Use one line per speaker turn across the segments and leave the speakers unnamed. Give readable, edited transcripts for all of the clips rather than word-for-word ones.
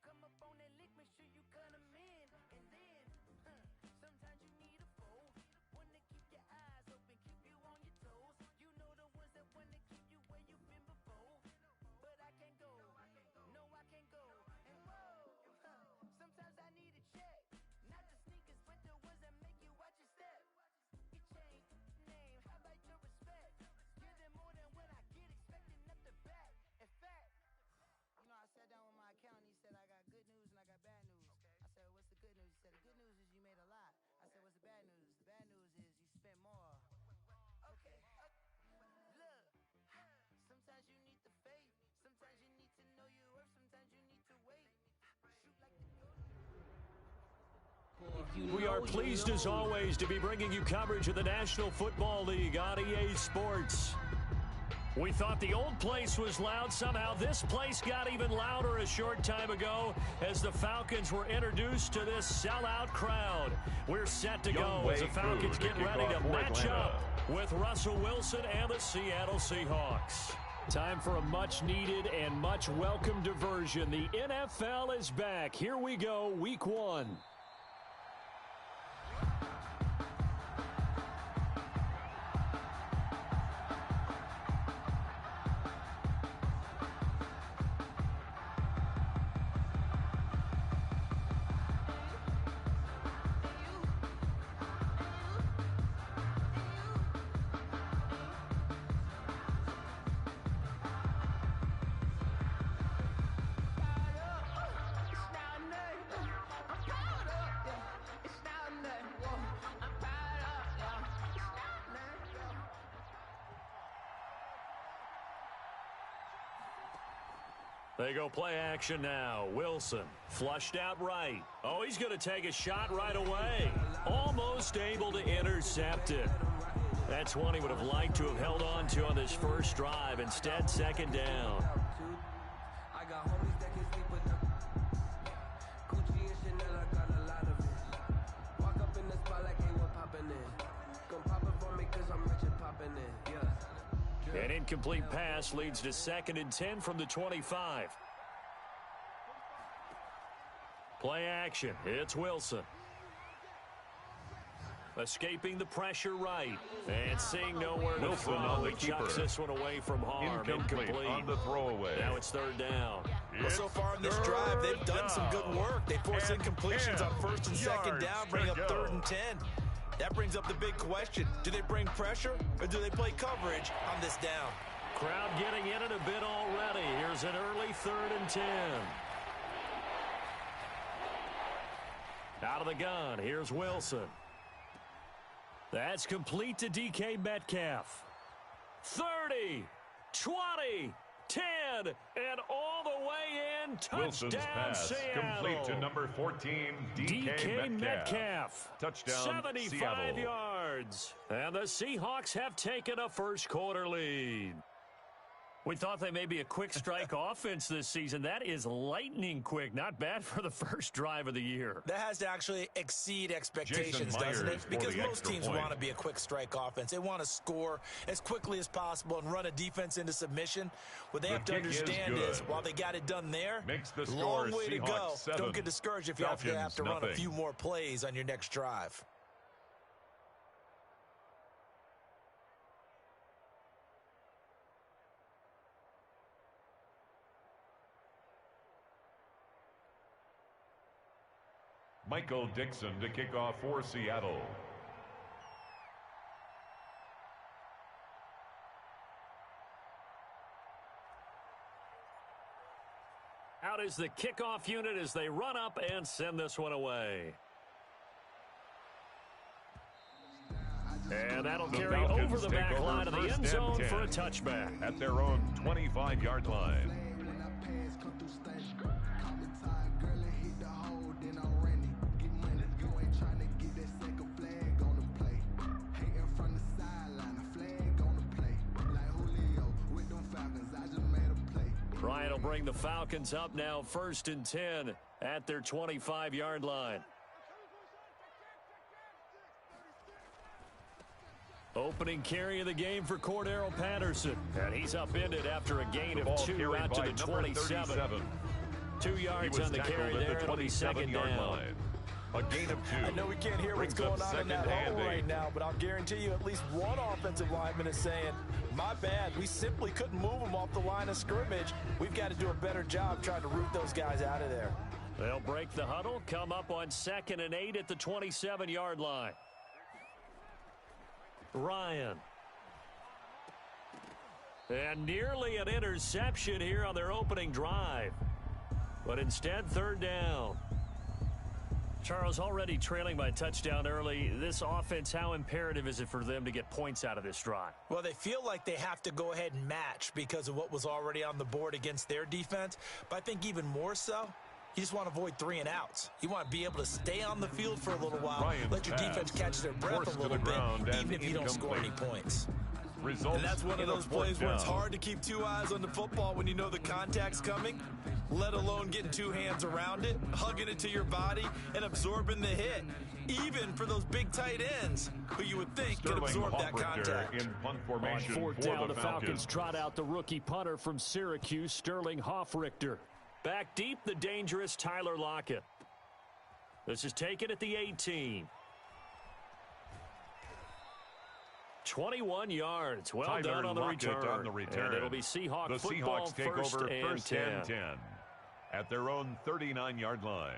come up on that lick, make sure you cut them in. And then, sometimes you need a fold. One to keep your eyes open, keep you on your toes. You know the ones that want to keep you where you've been before. But I can't go, no I can't go. And whoa, sometimes I need a check. Not the sneakers, but the ones that make you watch your step. You change name, how about your respect? Give them more than what I get, expecting up the back. In fact, you know, I sat down with my accountant, he said I got good news and I got bad news. I said, what's the good news? He said, the good news is you made a lot. I said, what's the bad news? The bad news is you spent more. Okay, look, sometimes you need the faith, sometimes you need to know your worth, sometimes you need to wait. Shoot like the
We are pleased as always to be bringing you coverage of the National Football League on EA Sports. We thought the old place was loud. Somehow this place got even louder a short time ago as the Falcons were introduced to this sellout crowd. We're set to go as the Falcons get ready to match up with Russell Wilson and the Seattle Seahawks. Time for a much-needed and much-welcome diversion. The NFL is back. Here we go, Week 1. They go play action now. Wilson flushed out right. Oh, he's going to take a shot right away. Almost able to intercept it. That's one he would have liked to have held on to on this first drive. Instead, second down.
I got homies that can sleep with them. Gucci and Chanel, I got a lot of it. Walk up in the spot like ain't what poppin' in. Come pop it for me cause I'm rich and poppin' in. Yeah.
An incomplete pass leads to 2nd and 10 from the 25. Play action. It's Wilson. Escaping the pressure right. And seeing nowhere to throw. He chucks this one away from harm. Incomplete
on the throwaway.
Now it's 3rd down.
Well, so far in this drive, they've done some good work. They force incompletions on 1st and 2nd down, bring up 3rd and 10. That brings up the big question. Do they bring pressure or do they play coverage on this down?
Crowd getting in it a bit already. Here's an early 3rd and 10. Out of the gun, here's Wilson. That's complete to DK Metcalf. 30, 20, 10, and all the way in.
Wilson's
Touchdown,
pass
Seattle.
complete to number 14, DK Metcalf. Touchdown,
75
Seattle.
yards. And the Seahawks have taken a first quarter lead. We thought they may be a quick strike offense this season. That is lightning quick. Not bad for the first drive of the year.
That has to actually exceed expectations, doesn't it? Because most teams want to be a quick strike offense. They want to score as quickly as possible and run a defense into submission. What they have to understand is while they got it done there, long way to go. Don't get discouraged if you have to run a few more plays on your next drive.
Michael Dixon to kick off for Seattle.
Out is the kickoff unit as they run up and send this one away. And that'll carry over the back line of the end zone for a touchback.
At their own 25-yard line.
Bryant will bring the Falcons up now 1st and 10 at their 25-yard line. Opening carry of the game for Cordero Patterson. And he's upended after a gain of 2 out to the 27. 2 yards on the carry there. It'll be second down.
Line. A gain of 2.
I know we can't hear what's going on in that hole right now, but I'll guarantee you at least one offensive lineman is saying, my bad, we simply couldn't move them off the line of scrimmage. We've got to do a better job trying to root those guys out of there.
They'll break the huddle, come up on 2nd and 8 at the 27-yard line. Ryan. And nearly an interception here on their opening drive. But instead, 3rd down. Charles, already trailing by a touchdown early. This offense, how imperative is it for them to get points out of this drive?
Well, they feel like they have to go ahead and match because of what was already on the board against their defense. But I think even more so, you just want to avoid 3 and outs. You want to be able to stay on the field for a little while, let your defense catch their breath a little bit, even if you don't score any points.
Results
and that's one of those plays where it's hard to keep 2 eyes on the football when you know the contact's coming, let alone getting 2 hands around it, hugging it to your body, and absorbing the hit. Even for those big tight ends, who you would think could absorb that contact.
In punt formation
on 4th
for
down,
the
Falcons trot out the rookie punter from Syracuse, Sterling Hoffrichter. Back deep, the dangerous Tyler Lockett. This is taken at the 18. 21 yards. Well
Tyler
done on the
Lockett
return.
on the return.
And it'll be Seahawks
the
football,
Seahawks take
first
over
and
first
10.
and 10 at their own 39-yard line.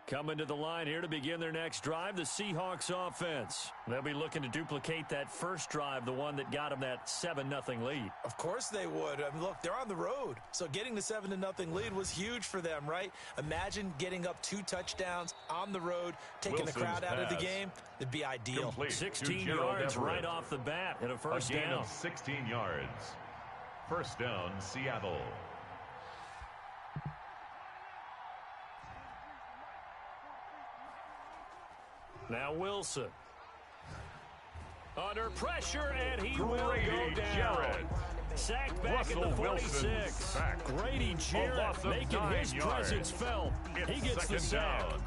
Coming to the line here to begin their next drive, the Seahawks offense. They'll be looking to duplicate that first drive, the one that got them that 7-0 lead.
Of course they would. I mean, look, they're on the road. So getting the 7-0 lead was huge for them, right? Imagine getting up 2 touchdowns on the road, taking the crowd out of the game. It'd be ideal.
Complete
16 yards right off the bat and a first down.
A gain of 16 yards. First down, Seattle.
Now Wilson. Under pressure, and he will
Grady
go down.
Jarrett.
Sacked back
Russell
at the 46.
Wilson
Grady Jarrett making his presence felt. He gets the sack.
Down.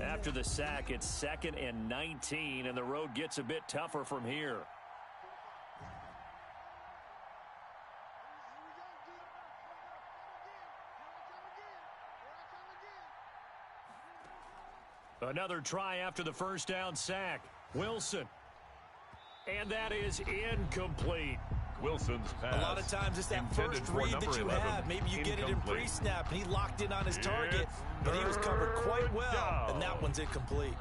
After the sack, it's 2nd and 19, and the road gets a bit tougher from here. Another try after the first down sack. Wilson. And that is incomplete.
Wilson's pass.
A lot of times it's that first read that you have. Maybe you get it in pre-snap, and he locked in on his target, but he was covered quite well, and that one's incomplete.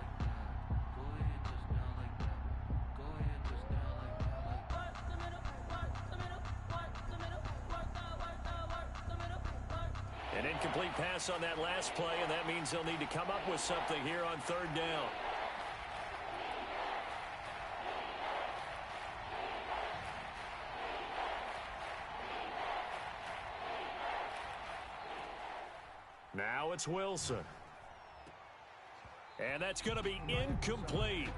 An incomplete pass on that last play, and that means they'll need to come up with something here on 3rd down. Now it's Wilson. And that's going to be incomplete.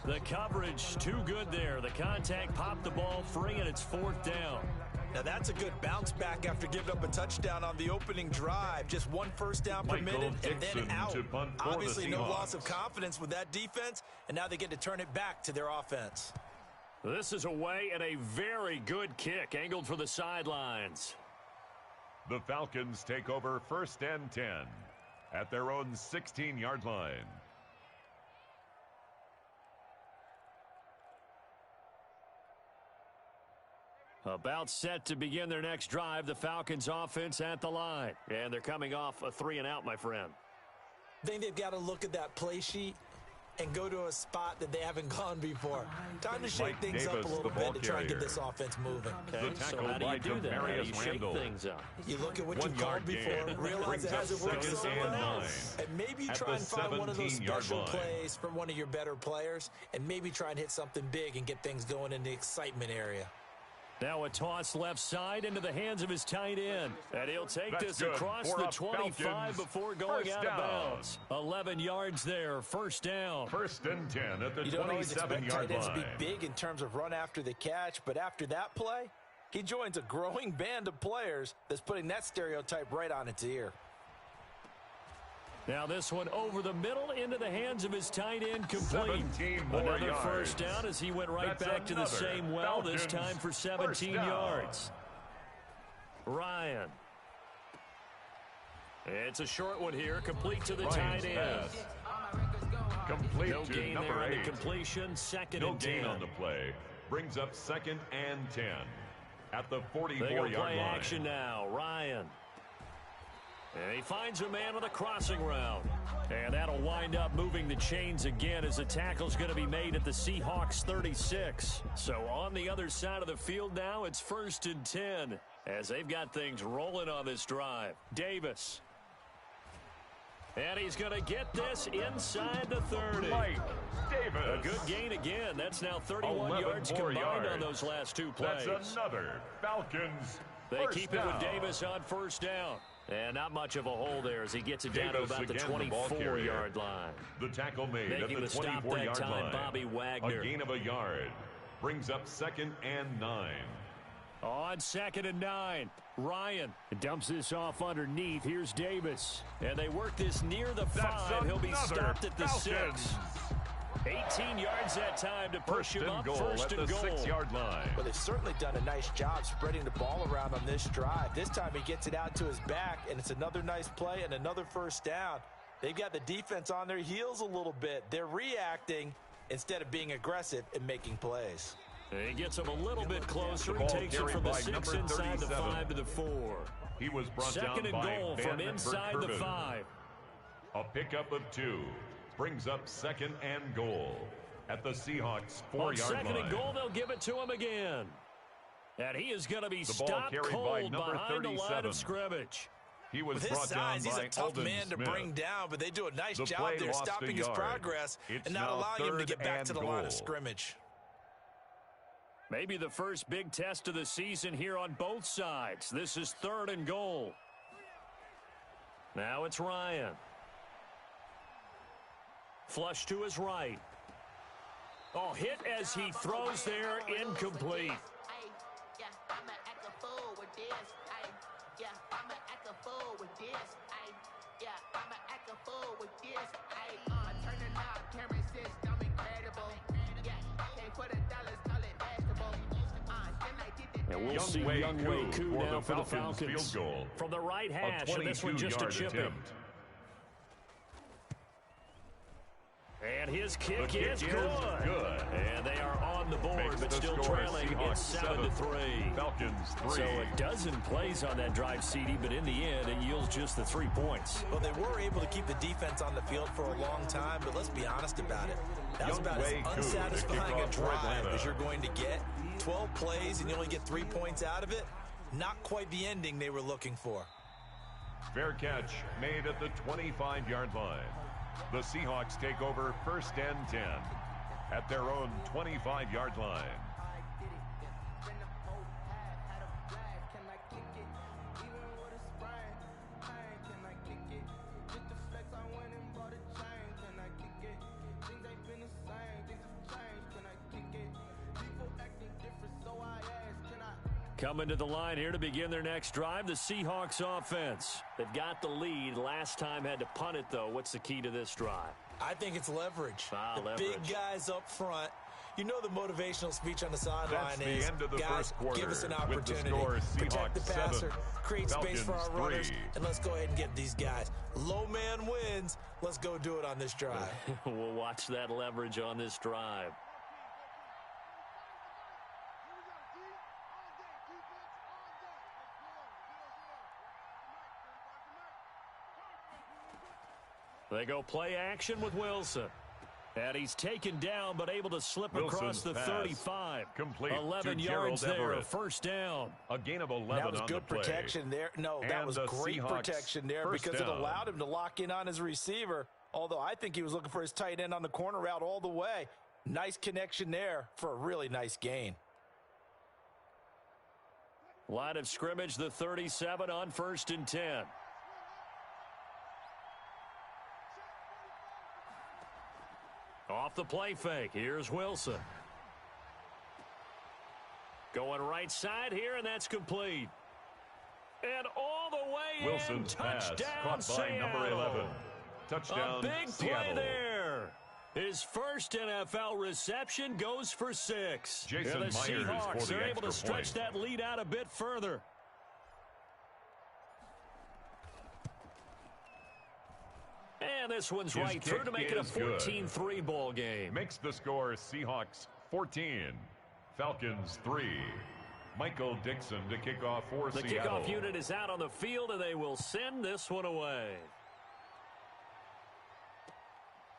The coverage too good there. The contact popped the ball free, and it's 4th down.
Now that's a good bounce back after giving up a touchdown on the opening drive. Just 1 first down permitted and then out. Obviously no loss of confidence with that defense, and now they get to turn it back to their offense.
This is away and a very good kick angled for the sidelines.
The Falcons take over 1st and 10 at their own 16-yard line.
About set to begin their next drive, the Falcons offense at the line. And they're coming off a 3-and-out, my friend.
I think they've got to look at that play sheet and go to a spot that they haven't gone before. Time to shake things up a little bit to try and get this offense moving.
Okay, so how do you do that? How do you shake things up?
You look at what you've called before, realize it hasn't worked so well, and maybe you try and find one of those special plays from one of your better players, and maybe try and hit something big and get things going in the excitement area.
Now a toss left side into the hands of his tight end. And he'll take this across the 25
Falcons.
before going out of bounds. 11 yards there, first down.
1st and 10 at the 27-yard line.
You don't always expect tight ends to be big in terms of run after the catch, but after that play, He joins a growing band of players that's putting that stereotype right on its ear.
Now this one over the middle into the hands of his tight end, complete. Another
yards.
first down as he went right back to the same well, this time for 17 yards. Ryan. It's a short one here, complete to the tight end.
Complete
no
to
gain there
number
on
8.
the completion, second
no
and 10.
gain on the play. Brings up 2nd and 10 at the 44-yard
play
line.
Action now, Ryan. And he finds a man on the crossing route. And that'll wind up moving the chains again as the tackle's going to be made at the Seahawks 36. So on the other side of the field now, it's 1st and 10 as they've got things rolling on this drive. Davis. And he's going to get this inside the 30.
Mike Davis.
A good gain again. That's now 31 yards combined on those last two plays.
That's another Falcons
They
first
keep it with
down.
Davis on first down. And not much of a hole there as he gets it down to
Davis
about the
again, the ball
24-yard line.
The tackle made
Making
at the
the stop
24-yard
that time,
line.
Bobby Wagner.
A gain of a yard. Brings up 2nd and 9.
On 2nd and 9, Ryan dumps this off underneath. Here's Davis. And they work this near the 5. He'll be stopped at the
Falcons.
6. 18 yards that time to push him up. First
at
and
the
goal.
6-yard line.
Well, they've certainly done a nice job spreading the ball around on this drive. This time he gets it out to his back, and it's another nice play and another first down. They've got the defense on their heels a little bit. They're reacting instead of being aggressive and making plays.
And he gets him a little bit closer.
The
He
ball
takes it
carried
from the
by
6
number
inside the
37.
5 to the 4.
He was brought
Second
down
and
by
goal from
Vandenberg
inside the
Curvin.
5.
A pickup of 2. Brings up 2nd and goal at the Seahawks 4-yard line.
On 2nd and goal, they'll give it to him again. And he is going to be
The ball
stopped
carried by
cold
number
behind the line
37.
of scrimmage.
He was
With his
brought down
size, he's
by
a tough
Alden
man to
Smith.
bring down, but they do a nice
The
job
play
there
lost a
stopping his
yard.
progress
It's
and not
now
allowing him to
3rd
get back to
and
the line of
goal.
scrimmage.
Maybe the first big test of the season here on both sides. This is 3rd and goal. Now it's Ryan. Flush to his right. Oh, hit as he throws there, incomplete. And we'll see Young Wei Koo now for the Falcons.
Field goal.
From the right hash, and this one just a chip in. And his kick is good. And they are on the board, but still trailing. It's 7-3.
Falcons 3.
So a dozen plays on that drive, CD, but in the end, it yields just the 3 points.
Well, they were able to keep the defense on the field for a long time, but let's be honest about it. That was about as unsatisfying a drive as you're going to get. 12 plays and you only get 3 points out of it. Not quite the ending they were looking for.
Fair catch made at the 25-yard line. The Seahawks take over 1st and 10 at their own 25-yard line.
Coming to the line here to begin their next drive, the Seahawks offense. They've got the lead. Last time had to punt it, though. What's the key to this drive?
I think it's leverage.
Leverage.
Big guys up front. You know the motivational speech on the sideline is,
end of the
guys,
first quarter.
give us an
With the
opportunity.
score,
Protect the
Seahawks
passer,
7,
create space for our
Falcons
runners,
3.
and let's go ahead and get these guys. Low man wins. Let's go do it on this drive.
We'll watch that leverage on this drive. They go play action with Wilson. And he's taken down, but able to slip across the 35.
Complete
11
to
yards
Gerald
there,
Everett.
first down.
A gain of 11
That was
on
good
the play.
protection there. No, that
And
was
the
great
Seahawks
protection there
first
because it
down.
allowed him to lock in on his receiver. Although I think he was looking for his tight end on the corner route all the way. Nice connection there for a really nice gain.
Line of scrimmage, the 37 on 1st and 10. Off the play fake. Here's Wilson. Going right side here, and that's complete. And all the way
Wilson's
in,
pass
touchdown,
caught by number 11. Touchdown,
a big
Seattle.
play there. His first NFL reception goes for 6.
Jason
and the
Myers
Seahawks
for the
are able to
extra
stretch
point.
that lead out a bit further. And this one's
His
right through to make it a
kick is
14-3 ball game.
Makes the score Seahawks 14, Falcons 3. Michael Dixon to kick off for
The
Seattle.
kickoff unit is out on the field, and they will send this one away.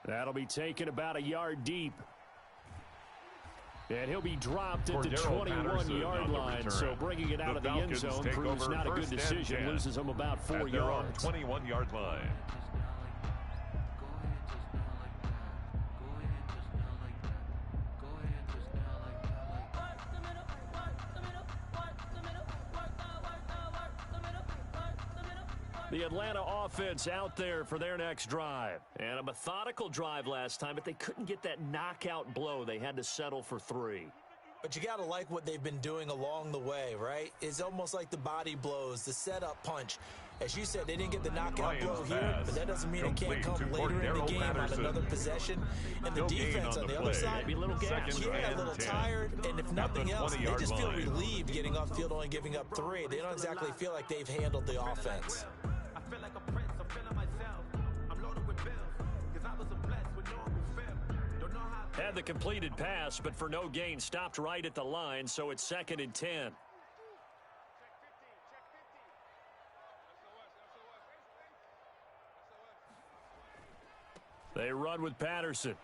That'll be taken about a yard deep. And he'll be dropped at the 21-yard line, so bringing it out of the end zone proves not a good decision. Loses them about 4 yards.
21-yard line.
The Atlanta offense out there for their next drive. And a methodical drive last time, but they couldn't get that knockout blow. They had to settle for 3.
But you got to like what they've been doing along the way, right? It's almost like the body blows, the setup punch. As you said, they didn't get the knockout blow here, but that doesn't mean it can't come later in the game on another possession. And the defense on the other side,
maybe a little gas.
Yeah, a little tired, and if nothing else, they just feel relieved getting off field, only giving up 3. They don't exactly feel like they've handled the offense.
I feel like a prince, I'm feeling myself. I'm loaded with bills, cause I was a blessed with no one who failed. Don't know how.
Had the completed pass, but for no gain, stopped right at the line, so it's 2nd and 10. They run with Patterson.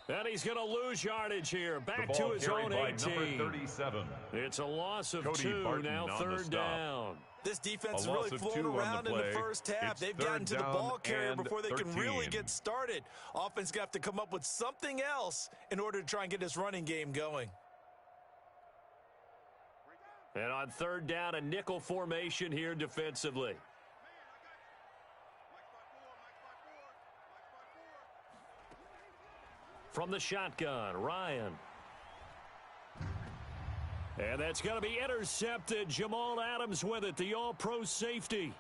And he's going to lose yardage here. Back to his own 18.
37.
It's a loss of
Cody
2,
Barton
now
on the
3rd
stop.
down.
This defense is
A loss
really
of
floating
2 on the
around in the
play.
first half.
It's
They've gotten to the
3rd
ball carrier
down
before they
and
can really
13.
get started. Offense going to have to come up with something else in order to try and get this running game going.
And on 3rd down, a nickel formation here defensively. From the shotgun, Ryan. And that's going to be intercepted. Jamal Adams with it, the all-pro safety.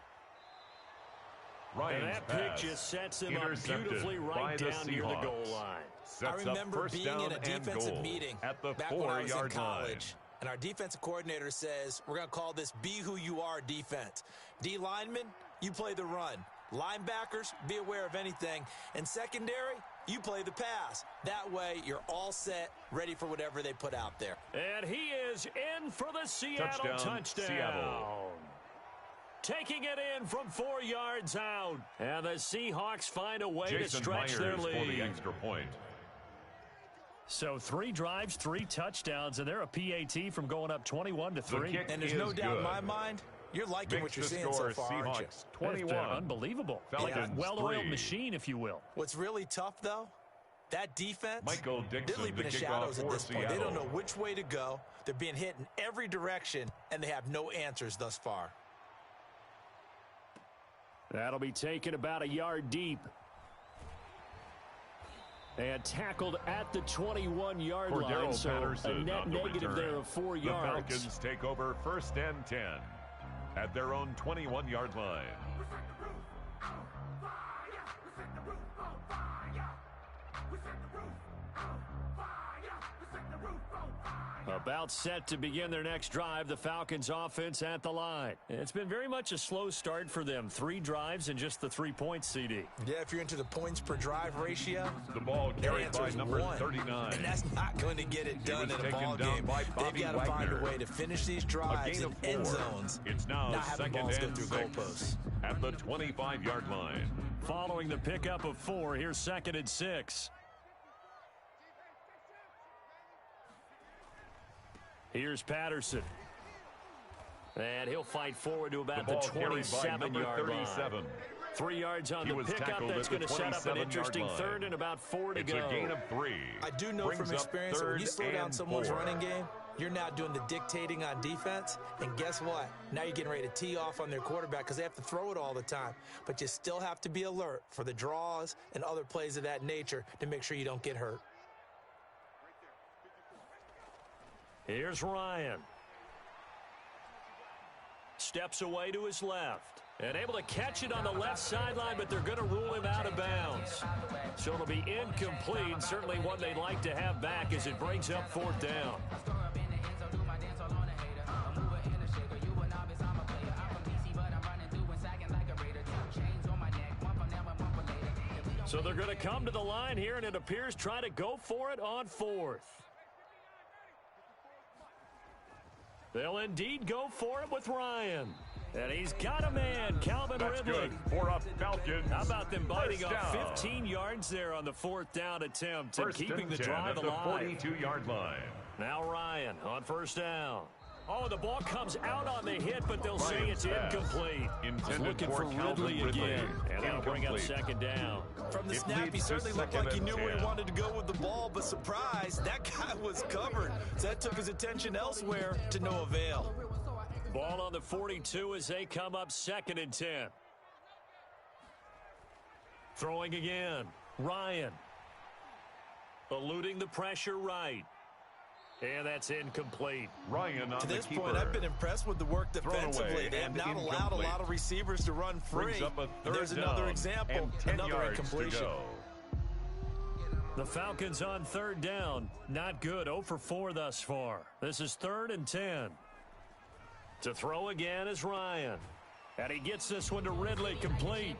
Ryan's
and that
pass
pick just sets him up
intercepted
beautifully
by
right
the
down near the
Seahawks.
goal line.
Sets
I remember
up first
being
down
in a
and
defensive
goal
meeting
at the
back when I was in
4-yard line.
college. And our defensive coordinator says, we're going to call this be who you are defense. D linemen, you play the run. Linebackers, be aware of anything. And secondary, you play the pass. That way, you're all set, ready for whatever they put out there.
And he is in for the Seattle touchdown.
Seattle.
Taking it in from 4 yards out. And the Seahawks find a way to
Jason
stretch
Myers
their lead.
for the extra point.
So 3 drives, 3 touchdowns, and they're a PAT from going up 21-3.
And there's no doubt in my mind, you're liking what you're seeing so far, aren't you?
Seahawks 21.
Unbelievable.
Falcons
Like a well-oiled
3.
machine, if you will.
What's really tough, though, that defense,
Michael
they're
Dixon
leaping
to
in
kick off
shadows at
for
this point. They don't
Seattle.
know which way to go. They're being hit in every direction, and they have no answers thus far.
That'll be taken about a yard deep. And tackled at the 21-yard line, so a net negative there of 4 yards.
The Falcons take over 1st and 10 at their own 21-yard line.
About set to begin their next drive, the Falcons offense at the line. It's been very much a slow start for them. 3 drives and just the 3 points, CD.
Yeah, if you're into the points per drive ratio,
The ball carried by number
1.
39.
And that's not going to get it done
was
in a
taken
ball
down
game.
by
They've
Bobby
got to find a
Wagner.
way to finish these
A
drives
gain
in
of
end
4.
zones.
It's now
not having
2nd
balls go
and
through
6
goalposts.
at the 25-yard line.
Following the pickup of 4, here's 2nd and 6. Here's Patterson. And he'll fight forward to about the 27-yard line.
37.
3 yards on
He
the
was
pickup.
tackled
That's
at the
going to set up an
27-yard
interesting
line.
3rd and about 4 to
It's
go.
a gain of 3.
I do know
Brings
from
up
experience that when you
3rd
slow down
and
someone's
4.
running game, you're now doing the dictating on defense. And guess what? Now you're getting ready to tee off on their quarterback because they have to throw it all the time. But you still have to be alert for the draws and other plays of that nature to make sure you don't get hurt.
Here's Ryan. Steps away to his left. And able to catch it on the left sideline, but they're going to rule him out of bounds. So it'll be incomplete. Certainly one they'd like to have back as it brings up 4th down. So they're going to come to the line here, and it appears try to go for it on 4th. They'll indeed go for it with Ryan. And he's got a man, Calvin
That's
Ridley.
Good for a Falcons.
How about them biting
First
off
down.
15 yards there on the 4th down attempt and
First
keeping
and
the
10
drive
at the
alive.
42-yard line.
Now Ryan on 1st down. Oh, the ball comes out on the hit, but they'll say
Ryan's
it's
pass.
incomplete.
Intended
Looking for
Calvin
Ridley again. And that'll bring up
Incomplete.
2nd down.
From the
It
snap, he
leads to
certainly looked
2nd
like he
and
knew where
10.
he wanted to go with the ball, but surprise, that guy was covered. So that took his attention elsewhere to no avail.
Ball on the 42 as they come up 2nd and 10. Throwing again. Ryan. Eluding the pressure right. And that's incomplete.
Ryan on
To
the
this
keeper.
point, I've been impressed with the work
Thrown
defensively.
away
They have
and
not allowed a
incomplete.
lot of receivers to run free.
Brings up a
And
3rd
there's
down
another example,
and 10
another
yards
incompletion.
to go.
The Falcons on 3rd down. Not good. 0 for 4 thus far. This is 3rd and 10. To throw again is Ryan. And he gets this one to Ridley complete.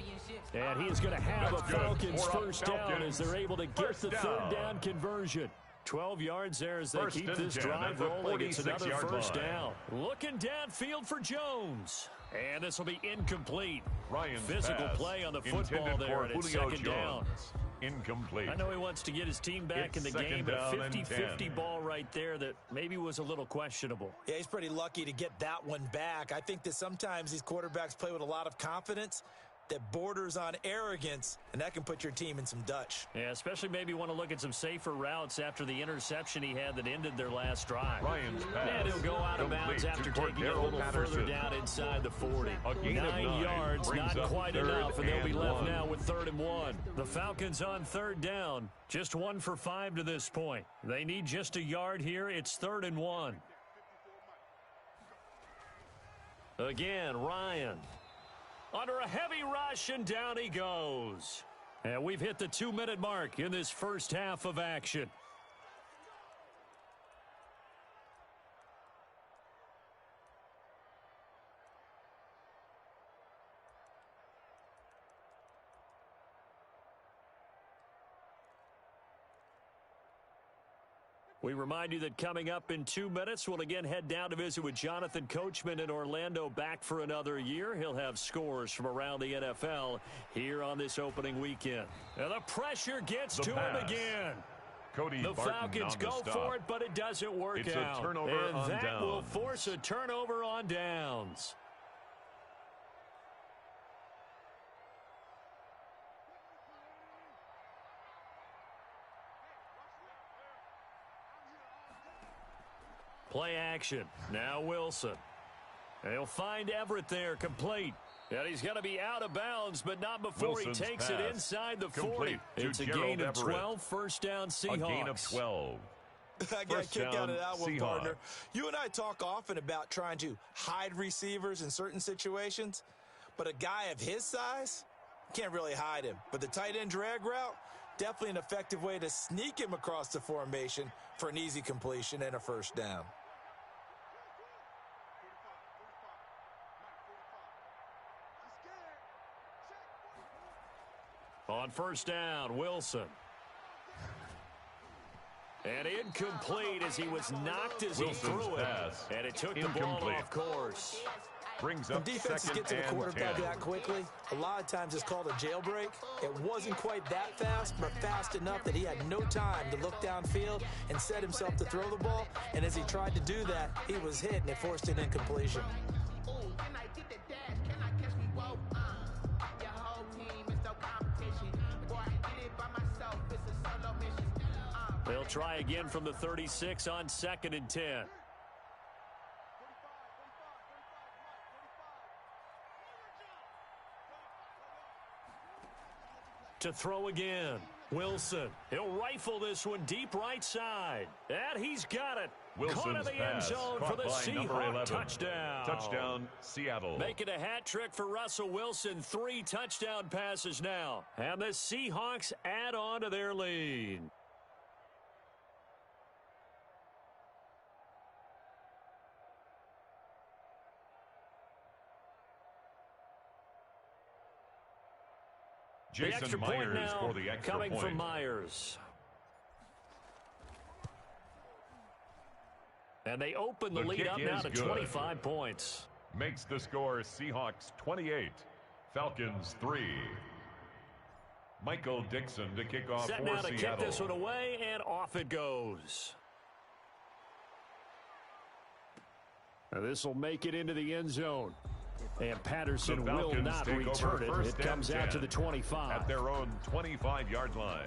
And he is going to have
That's
a
good.
Falcons
For a
first down
Falcons
as they're able to get
first
the
down.
3rd down conversion. 12 yards there as they
First
keep
and
this
10
drive
at the
rolling. It's another
46-yard
first
line.
down. Looking downfield for Jones. And this will be incomplete.
Ryan's
Physical
pass.
play on the football
Intended
there,
for
and it's
Julio
2nd down.
Jones. Incomplete.
I know he wants to get his team back
It's
in the game,
2nd
but
down
a
and
50-50
10.
ball right there that maybe was a little questionable.
Yeah, he's pretty lucky to get that one back. I think that sometimes these quarterbacks play with a lot of confidence that borders on arrogance, and that can put your team in some Dutch.
Yeah, especially maybe want to look at some safer routes after the interception he had that ended their last drive.
Ryan's pass.
And he'll go out of bounds
Complete
after
to
taking it a
Cordero
little further
Patterson.
down inside the 40.
A gain of
9 yards,
brings
not
up
quite
3rd
enough, and they'll be
and
left
1.
now with 3rd and 1. The Falcons on 3rd down, just 1 for 5 to this point. They need just a yard here. It's 3rd and 1. Again, Ryan. Under a heavy rush, and down he goes. And we've hit the 2-minute mark in this first half of action. We remind you that coming up in 2 minutes, we'll again head down to visit with Jonathan Coachman in Orlando, back for another year. He'll have scores from around the NFL here on this opening weekend. And the pressure gets to him again.
Cody
The
Barton
Falcons
on the
go
stop.
for it, but it doesn't work
It's a
out.
turnover
and
on
that will
downs.
force a turnover on downs. Play action. Now Wilson. They'll find Everett there, complete. And he's going to be out of bounds, but not before
Wilson's
he takes it
pass.
inside the
Complete
40.
to
It's a
Gerald
gain of
Everett.
12, first down Seahawks.
A gain of 12.
I got a
First
kick out
down,
of that one,
Seahawks.
partner. You and I talk often about trying to hide receivers in certain situations, but a guy of his size can't really hide him. But the tight end drag route, definitely an effective way to sneak him across the formation for an easy completion and a first down.
On first down, Wilson. And incomplete as he was knocked as
Wilson's
he threw it.
pass.
And it took the ball
Incomplete.
off course.
Brings
When
up
defenses
2nd
get to the
and
quarterback
10.
that quickly, a lot of times it's called a jailbreak. It wasn't quite that fast, but fast enough that he had no time to look downfield and set himself to throw the ball. And as he tried to do that, he was hit, and it forced an incompletion.
They'll try again from the 36 on 2nd and 10. To throw again. Wilson, he'll rifle this one deep right side. And he's got it.
Wilson's
caught in the end zone for the Seahawks touchdown.
Touchdown, Seattle.
Making a hat trick for Russell Wilson. 3 touchdown passes now. And the Seahawks add on to their lead.
Jason Myers for the extra
coming
point.
from Myers. And they open the lead up now to 25 points.
Makes the score Seahawks 28, Falcons 3. Michael Dixon to kick off
Set
for
now to
Seattle.
kick this one away, and off it goes. Now this will make it into the end zone. And Patterson will not return it. It comes out to the 25.
At their own 25-yard line.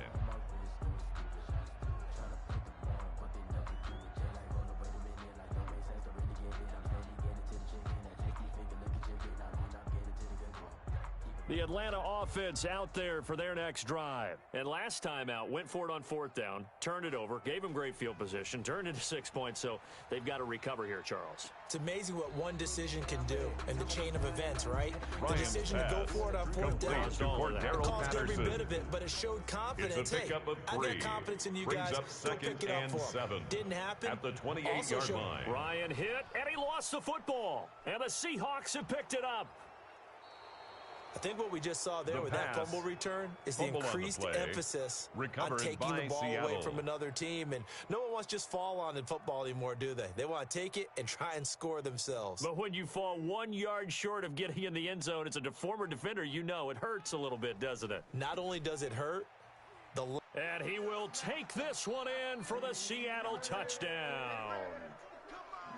The Atlanta offense out there for their next drive. And last time out, went for it on 4th down, turned it over, gave them great field position, turned it to 6 points, so they've got to recover here, Charles.
It's amazing what one decision can do in the chain of events, right?
Ryan's
the decision to go for it on 4th down. It caused every bit of it, but it showed confidence.
It's a pickup of 3.
I got confidence in you
Brings
guys.
up second
Go pick it up
and
for
7.
Didn't happen.
At the 28-yard line.
Ryan hit, and he lost the football. And the Seahawks have picked it up.
I think what we just saw there with that fumble return is the increased emphasis on taking the ball away from another team. And no one wants to just fall on in football anymore, do they? They want to take it and try and score themselves.
But when you fall 1 yard short of getting in the end zone as a former defender, you know it hurts a little bit, doesn't it?
Not only does it hurt,
and he will take this one in for the Seattle touchdown.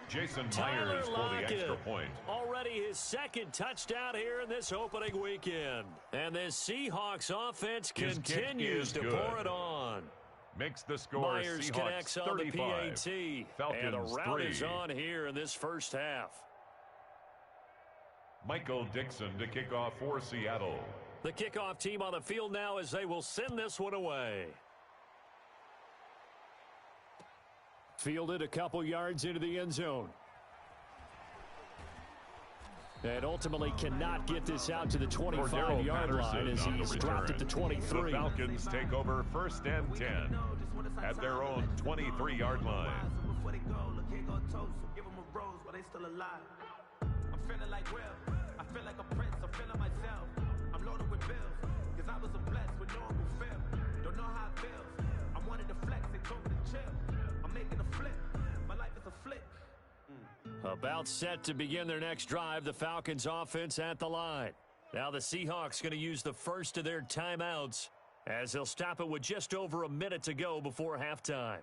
Jason Myers for the extra point.
Already his 2nd touchdown here in this opening weekend. And this Seahawks offense continues to pour it on.
Makes the score
Myers
Seahawks
connects
35.
On the PAT.
Falcons
and the rout
3.
is on here in this first half.
Michael Dixon to kick off for Seattle.
The kickoff team on the field now as they will send this one away. Fielded a couple yards into the end zone. And ultimately cannot get this out to the 25-yard line as he's dropped it to 23.
The Falcons take over 1st and 10 at their own 23-yard line.
I'm feeling like Will. I feel like a prince. I'm feeling myself. I'm loaded with bills because I wasn't blessed with no one who feel. Don't know how it feels. I wanted to flex and told me to chill. I'm making a flip. My life is a flick.
About set to begin their next drive, the Falcons offense at the line. Now the Seahawks going to use the first of their timeouts as they'll stop it with just over a minute to go before halftime.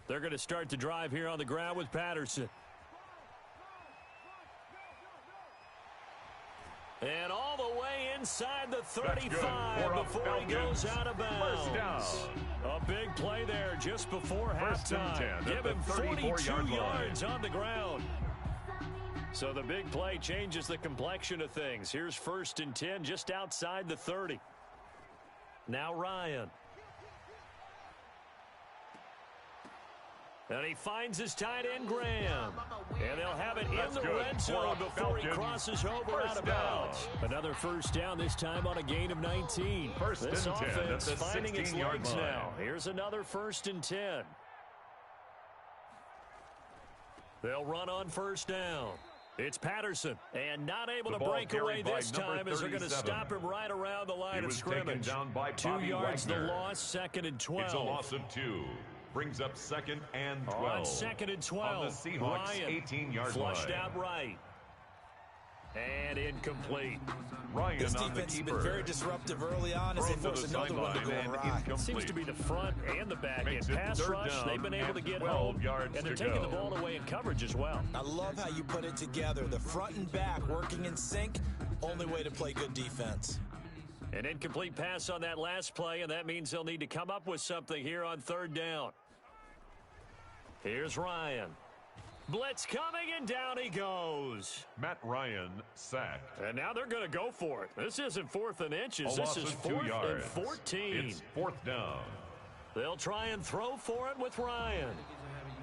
They're going to start the drive here on the ground with Patterson. And all the way inside the 35 before he goes out of bounds. A big play there just before halftime. Give him 42 yards on the ground. So the big play changes the complexion of things. Here's 1st and 10 just outside the 30. Now Ryan. And he finds his tight end, Graham. And they'll have it in the red zone before he crosses over out of bounds. Another 1st down, this time on a gain of 19. This offense finding its legs now. Here's another 1st and 10. They'll run on 1st down. It's Patterson, and not able to break away this time as they're going to stop him right around the line of scrimmage. 2 yards the loss, 2nd and 12.
It's a loss of 2. Brings up 2nd and 12.
On 2nd and 12.
On the Seahawks' 18-yard line.
Flushed out right. And incomplete.
Ryan
this
on the
defense has
keeper.
been very disruptive early on as they force another one to go awry.
Seems to be the front and the back end pass rush. They've been able to get home. And they're taking the ball away in coverage as well.
I love how you put it together. The front and back working in sync. Only way to play good defense.
An incomplete pass on that last play, and that means they'll need to come up with something here on 3rd down. Here's Ryan. Blitz coming, and down he goes.
Matt Ryan sacked.
And now they're going to go for it. This isn't 4th and inches. This is 4th and 14.
It's 4th down.
They'll try and throw for it with Ryan.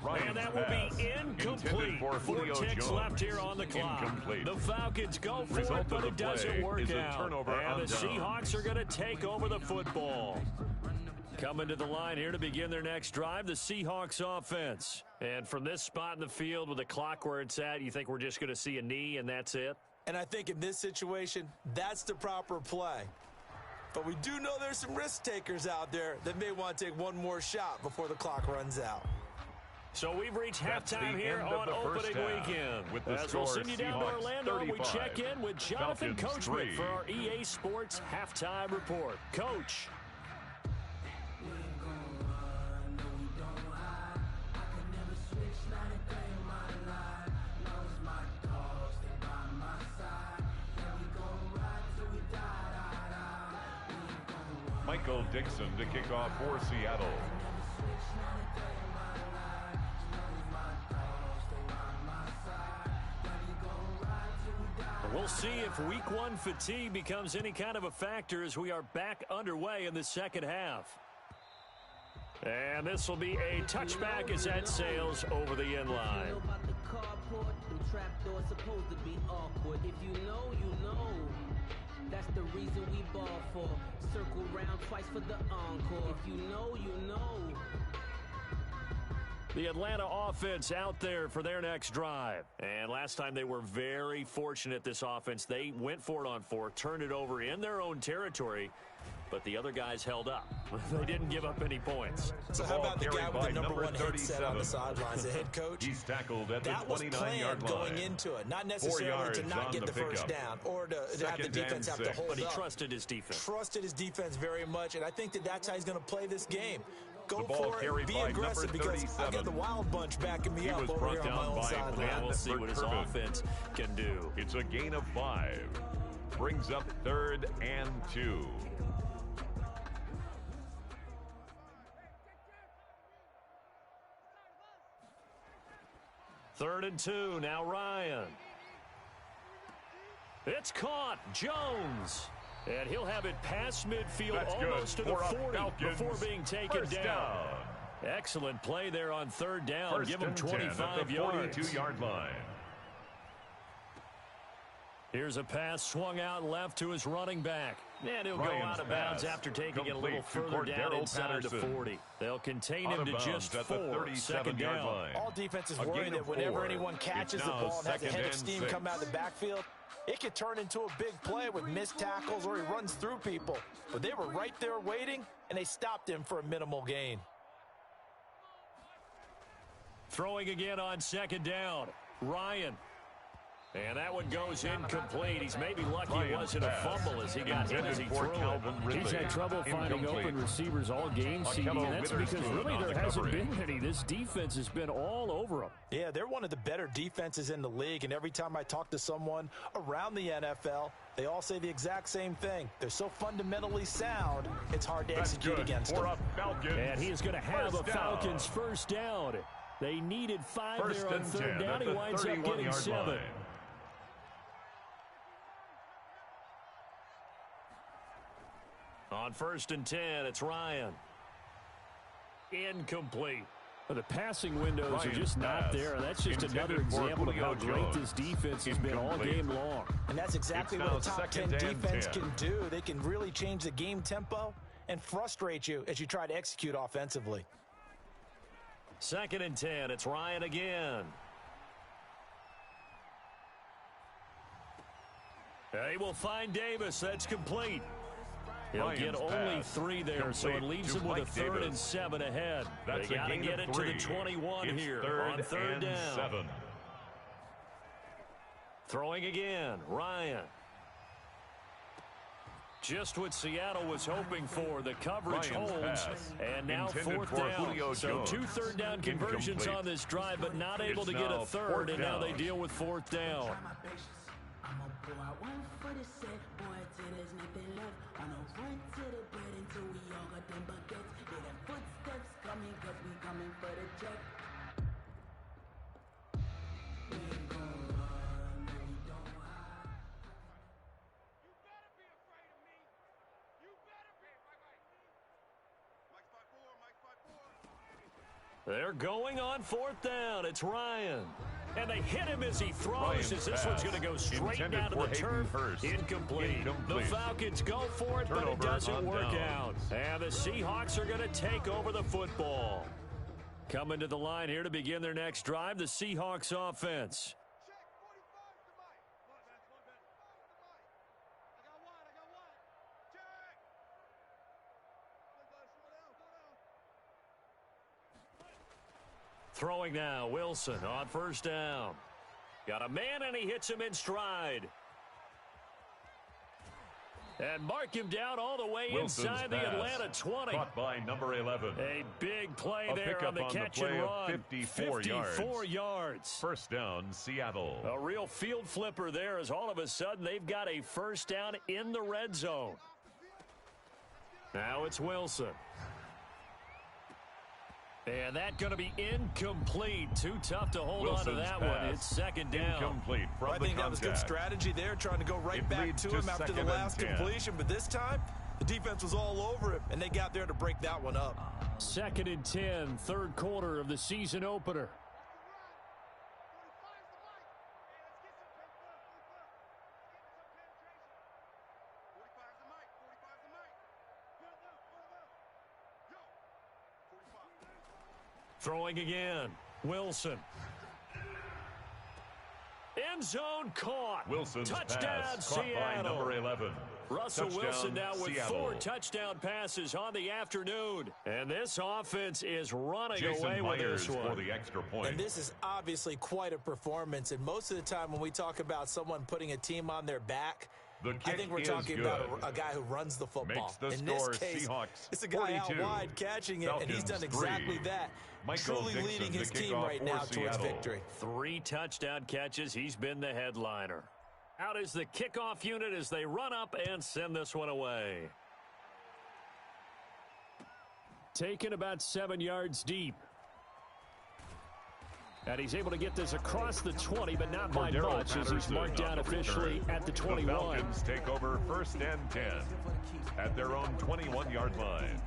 Ryan's
and that will be incomplete. 4 ticks left here on the clock.
Incomplete.
The Falcons go for it, but it doesn't work out. And the Seahawks are going to take over the football. Coming to the line here to begin their next drive, the Seahawks offense. And from this spot in the field with the clock where it's at, you think we're just going to see a knee and that's it?
And I think in this situation, that's the proper play. But we do know there's some risk takers out there that may want to take one more shot before the clock runs out.
So we've reached halftime here on opening weekend. As we'll send you down to Orlando, we check in with Jonathan Coachman for our EA Sports Halftime Report. Coach.
Michael Dixon to kick off for Seattle.
We'll see if week 1 fatigue becomes any kind of a factor as we are back underway in the second half. And this will be a touchback as that sails over the end line.
If you know, you know. That's the reason we ball for. Circle round twice for the encore. If you know, you know.
The Atlanta offense out there for their next drive. And last time they were very fortunate, this offense. They went for it on 4, turned it over in their own territory, but the other guys held up. They didn't give up any points.
So how about the guy with the number 1 headset on the sidelines, the head coach?
He's tackled at the 29-yard line.
That was planned going into it, not necessarily to not get the first down or to have the defense have to hold up.
But he trusted his defense.
Trusted his defense very much, and I think that's how he's going to play this game. Go
ball
for it, be aggressive, because I got the Wild Bunch backing me up over here on my own sideline.
We'll see what his offense can do.
It's a gain of 5. Brings up 3rd and 2.
Third and 2, now Ryan. It's caught, Jones. And he'll have it past midfield, almost to the 40 before being taken down. Excellent play there on 3rd down. Give him 25 yards.
42-yard line.
Here's a pass swung out left to his running back. And he'll go out of bounds after taking it a little further down inside the 40. They'll contain him to just 4. 2nd down.
All defenses worry that whenever anyone catches the ball and has a head of steam come out of the backfield, it could turn into a big play with missed tackles or he runs through people. But they were right there waiting, and they stopped him for a minimal gain.
Throwing again on 2nd down. Ryan. And that one goes incomplete. He's maybe lucky it wasn't a fumble as he got hit as he threw it.
He's had trouble finding open receivers all game, CD, and that's because really there hasn't been any. This defense has been all over them.
Yeah, they're one of the better defenses in the league, and every time I talk to someone around the NFL, they all say the exact same thing. They're so fundamentally sound, it's hard to execute against them.
And he is going to have a Falcons first down. They needed 5 there on 3rd down. He winds up getting 7. On 1st and 10, it's Ryan. Incomplete.
But the passing windows are just not there, and that's just another example of how great this defense has been all game long.
And that's exactly what a top 10 defense can do. They can really change the game tempo and frustrate you as you try to execute offensively.
2nd and 10, it's Ryan again. He will find Davis. That's complete. He'll get only 3 there, so it leaves him with a 3rd and 7 ahead. They got to get it to the 21 here on 3rd down.
7.
Throwing again, Ryan. Just what Seattle was hoping for. The coverage holds. And now 4th down. So 2 3rd down conversions on this drive, but not able to get a 3rd, and now they deal with 4th down. They're going on fourth down. It's Ryan. And they hit him as he throws, as this one's going to go straight down to the turf. Incomplete. The Falcons go for it, but it doesn't work out. And the Seahawks are going to take over the football. Coming to the line here to begin their next drive, the Seahawks offense. Throwing now, Wilson on first down. Got a man, and he hits him in stride. And mark him down all the way inside the Atlanta 20.
Caught by number 11.
A big play there on the catch and run. 54 yards.
First down, Seattle.
A real field flipper there, as all of a sudden they've got a first down in the red zone. Now it's Wilson. And that's going to be incomplete. Too tough to hold on to that one. It's second down.
Incomplete from
I think that was good strategy there, trying to go right back to him after the last completion. But this time, the defense was all over him, and they got there to break that one up.
2nd and 10, third quarter of the season opener.
Throwing again. Wilson. End zone caught.
Wilson's
touchdown,
pass
Seattle.
Caught by number 11.
Russell
touchdown,
Wilson now with
Seattle.
4 touchdown passes on the afternoon. And this offense is running
Jason
away with
Myers
this one.
for the extra point.
And this is obviously quite a performance. And most of the time when we talk about someone putting a team on their back,
the kick
I think we're talking about a guy who runs the football.
Makes the
In
score,
this case,
Seahawks
it's a guy
42.
out wide catching it,
Falcons
and he's done exactly
3.
that.
Michael
Truly
Dixon,
leading his
the
team
kickoff
right
for
now towards
Seattle.
victory.
3 touchdown catches. He's been the headliner. Out is the kickoff unit as they run up and send this one away.
Taken about 7 yards deep. And he's able to get this across the 20, but not by much, as he's marked down officially at the 21.
The Falcons take over 1st and 10 at their own 21-yard line.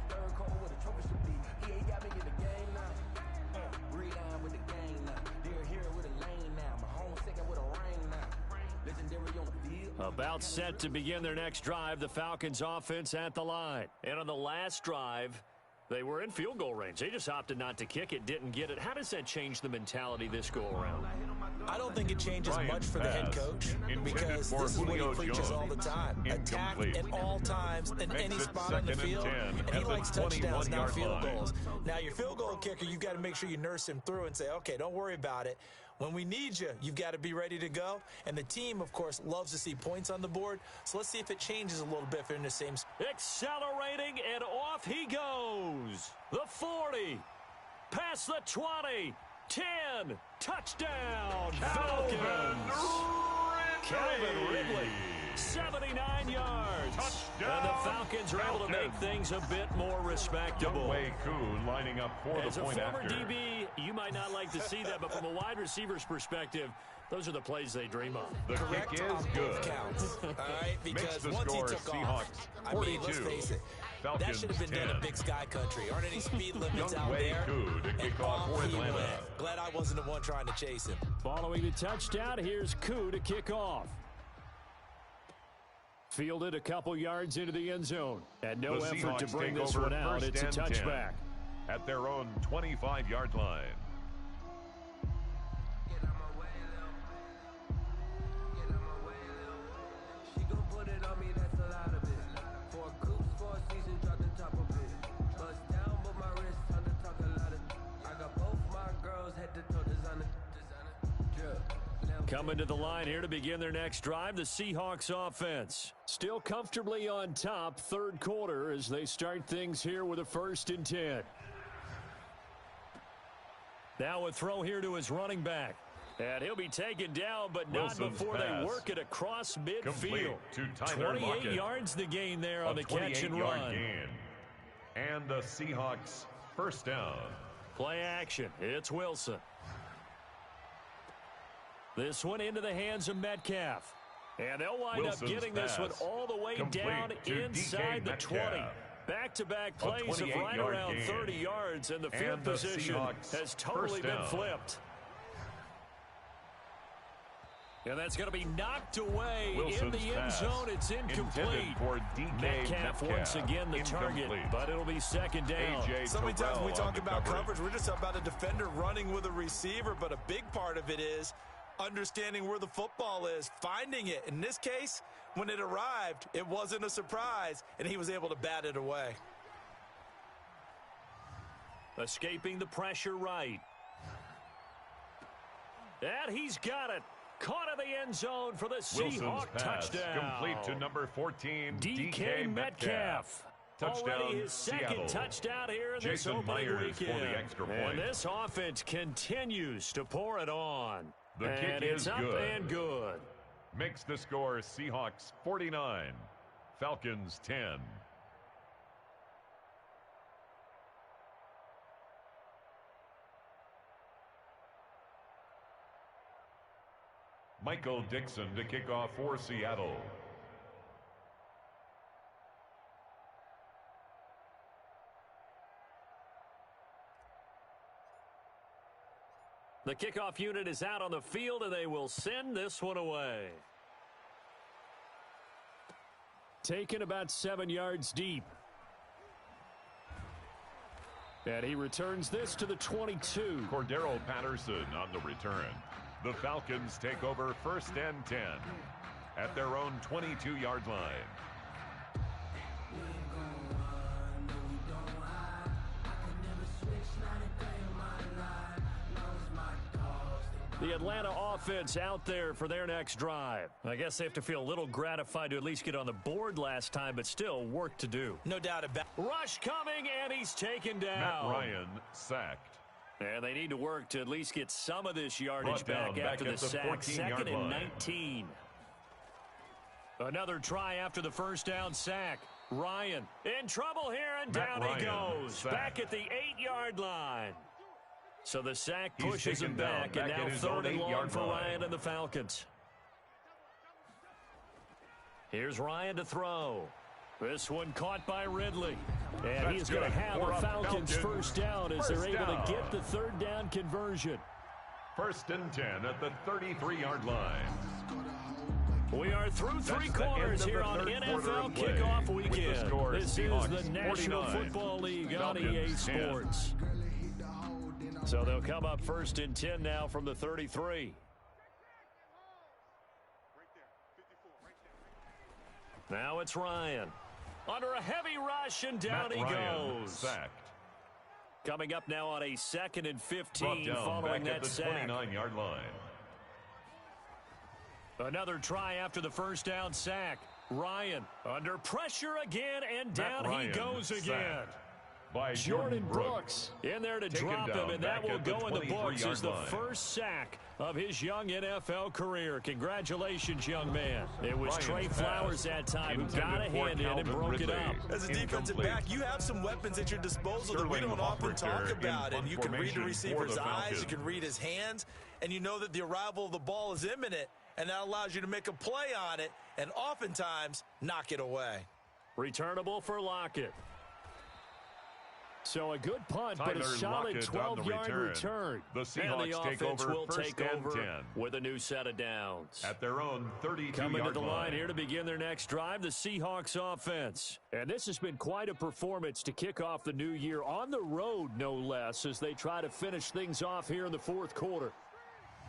About set to begin their next drive, the Falcons offense at the line. And on the last drive, they were in field goal range. They just opted not to kick it, didn't get it. How does that change the mentality this go-around?
I don't think it changes much for the head coach, because this is what he preaches all the time. Attack at all times in any spot on the field, and he likes touchdowns, not field goals. Now, your field goal kicker, you've got to make sure you nurse him through and say, okay, don't worry about it. When we need you, you've got to be ready to go. And the team, of course, loves to see points on the board. So let's see if it changes a little bit if they're in the same spot.
Accelerating, and off he goes. The 40, past the 20, 10, touchdown, Falcons. Calvin Ridley, 79 yards.
Touchdown,
and the Falcons are able to make things a bit more respectable.
Younghoe Koo lining up for
As
the
a
point
former
after.
DB, you might not like to see that, but from a wide receiver's perspective, those are the plays they dream of.
The
Correct
kick
on
is
both
good.
counts, all right?
Makes
Because
the
once
score,
he took
Seahawks
off, I mean, let's
42.
face it, that
Falcons
should have been done
10.
in Big Sky Country. Aren't any speed limits out
Younghoe
there?
Koo to kick
And
off for
he
Atlanta.
went. Glad I wasn't the one trying to chase him.
Following the touchdown, here's Koo to kick off. Fielded a couple yards into the end zone. And no
The
effort to
Seahawks
bring
take
this
over
one out.
1st
It's a
and 10
touchback.
at their own 25-yard line.
Get out my way, Lil. Get out my way, Lil. She gon' put it on me, that's a lot of it. 4 coops, 4 seasons, drop the top of it. Bust down, but my wrist, time to talk a lot of. I got both my girls, head to toe, designer. Drip.
Coming to the line here to begin their next drive, the Seahawks offense.
Still comfortably on top, third quarter, as they start things here with a 1st and 10.
Now a throw here to his running back. And he'll be taken down, but
Wilson's
not before
pass.
they work it across
Complete
midfield.
to Tyler
28
Lockett.
yards the gain there on the catch and
28-yard
run.
gain. And the Seahawks first down.
Play action. It's Wilson. This one into the hands of Metcalf. And they'll wind
Wilson's
up getting this one
pass.
all the way
Complete
down
to
inside
DK
the 20.
Metcalf.
Back-to-back plays of right around 30 yards, and the field position has totally been flipped. And that's going to be knocked away in the end zone. It's incomplete.
For Metcalf
once again the target, but it'll be second down.
So many times when we talk about coverage, we're just about a defender running with a receiver, but a big part of it is understanding where the football is, finding it. In this case, when it arrived, it wasn't a surprise, and he was able to bat it away.
Escaping the pressure right. And he's got it. Caught in the end zone for the Seahawks touchdown.
Complete to number 14,
DK Metcalf.
Touchdown,
already his second
Seattle.
touchdown here in this opening
Myers
weekend.
for the extra point.
And this offense continues to pour it on.
The kick
is
is
up
good.
and good.
Makes the score Seahawks 49, Falcons 10. Michael Dixon to kick off for Seattle.
The kickoff unit is out on the field, and they will send this one away. Taken about 7 yards deep. And he returns this to the 22.
Cordero Patterson on the return. The Falcons take over 1st and 10 at their own 22-yard line.
The Atlanta offense out there for their next drive. I guess they have to feel a little gratified to at least get on the board last time, but still work to do.
No doubt about it.
Rush coming, and he's taken down.
Matt Ryan sacked.
And they need to work to at least get some of this yardage back after the sack. 2nd and 19. Another try after the first down sack. Ryan in trouble here, and down he goes. Back at the 8-yard line. So the sack pushes him back, and now 3rd and long for Ryan and the Falcons. Here's Ryan to throw. This one caught by Ridley. And he's going to have the Falcons first down as they're able to get the 3rd down conversion.
1st and 10 at the 33-yard line.
We are through three quarters here on NFL Kickoff Weekend. This is the National Football League on EA Sports. So they'll come up 1st and 10 now from the 33. Now it's Ryan. Under a heavy rush, and down he goes.
Sacked.
Coming up now on a 2nd and 15 following that sack.
29-yard line.
Another try after the first down sack. Ryan under pressure again, and down he goes again.
By
Jordan Brooks in there to drop him, and that will go in the books as the first sack of his young NFL career. Congratulations, young man. It was Trey Flowers that time who got a hand in and broke it up.
As a defensive back, you have some weapons at your disposal that we don't often talk about. And you can read the receiver's eyes, you can read his hands, and you know that the arrival of the ball is imminent, and that allows you to make a play on it and oftentimes knock it away.
Returnable for Lockett. So a good punt, but a solid 12-yard return.
The Seahawks take over
first and 10 with a new set of downs.
At their own 32-yard line.
Coming to the line here to begin their next drive, the Seahawks offense. And this has been quite a performance to kick off the new year on the road, no less, as they try to finish things off here in the 4th quarter.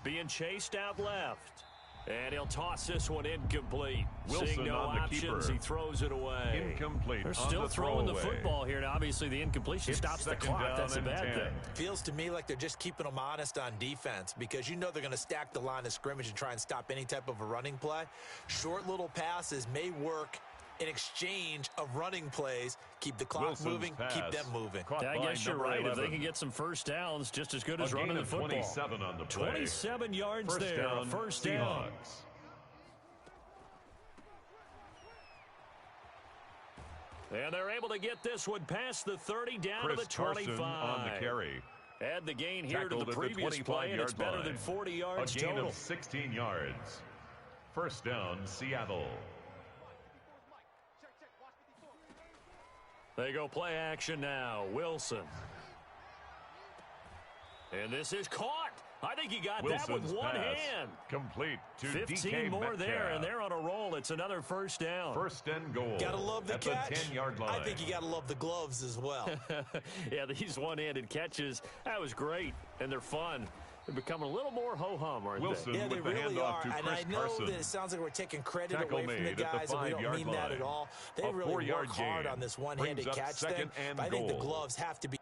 Being chased out left. And he'll toss this one incomplete.
Wilson
Seeing no
on the
options,
keeper.
he throws it away.
Incomplete.
They're still throwing the football here. And obviously, the incompletion stops the clock. That's a bad thing.
Feels to me like they're just keeping them honest on defense because you know they're going to stack the line of scrimmage and try and stop any type of a running play. Short little passes may work in exchange of running plays. Keep the clock moving, keep them moving.
I guess you're right. 11. If they can get some first downs, just as good as running the football.
27 on the play.
27 yards
first
there.
Down,
first down. And they're able to get this one past the 30 down to the 25.
On the carry.
Add the gain here to the
Tackled
previous play, and it's better than 40 yards
total. A gain
total.
of 16 yards. First down, Seattle.
They go play action now. Wilson. And this is caught. I think he got
Wilson's
that with one
pass
hand.
Complete to
15
DK
more
Metcalf.
there, and they're on a roll. It's another first down.
First and goal.
Gotta love the
at
catch.
the 10-yard line.
I think you gotta love the gloves as well.
Yeah, these one-handed catches, that was great, and they're fun. They're becoming a little more ho-hum, aren't
Wilson
they?
Yeah, they
with the
really
handoff
are.
to
And
Chris
I know
Carson.
that it sounds like we're taking credit
Tackle
away from the
made at the
guys, and we don't
5-yard
mean that
line.
at all. They
A
really
4-yard
work hard
gain
on this one-handed
brings up
catch
second
thing.
and
But I think the
goal.
gloves have to be